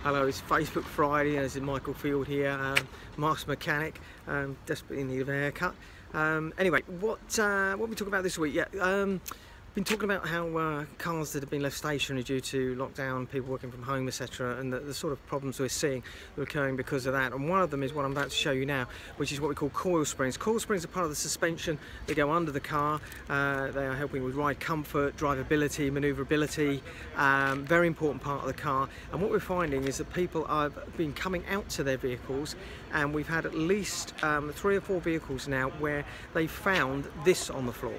Hello, it's Facebook Friday and this is Michael Field here, Mark's mechanic, desperately in need of a haircut. Anyway, what we talking about this week? Been talking about how cars that have been left stationary due to lockdown, people working from home, etc., and the sort of problems we're seeing are occurring because of that. And one of them is what I'm about to show you now, which is what we call coil springs. Coil springs are part of the suspension. They go under the car. They are helping with ride comfort, drivability, manoeuvrability. Very important part of the car. And what we're finding is that people have been coming out to their vehicles, and we've had at least 3 or 4 vehicles now where they found this on the floor.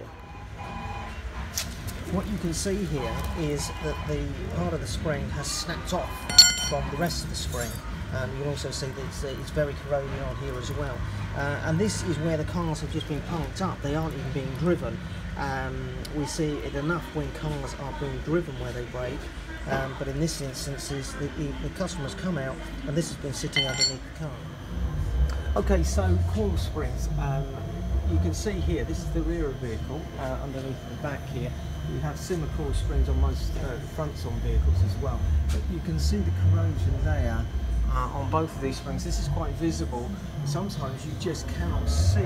What you can see here is that the part of the spring has snapped off from the rest of the spring. You can also see that it's very corroding on here as well. And this is where the cars have just been parked up. They aren't even being driven. We see it enough when cars are being driven where they break. But in this instance, the customers come out and this has been sitting underneath the car. Okay, so coil springs. You can see here, this is the rear of the vehicle, underneath the back here. We have similar coil springs on most fronts on vehicles as well. But you can see the corrosion there on both of these springs. This is quite visible. Sometimes you just cannot see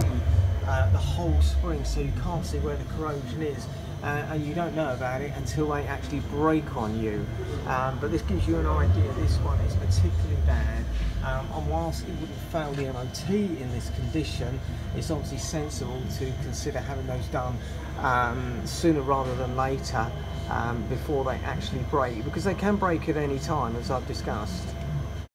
the whole spring, so you can't see where the corrosion is. And you don't know about it until they actually break on you. But this gives you an idea. This one is particularly bad. And whilst it wouldn't fail the MOT in this condition, it's obviously sensible to consider having those done sooner rather than later, before they actually break, because they can break at any time, as I've discussed.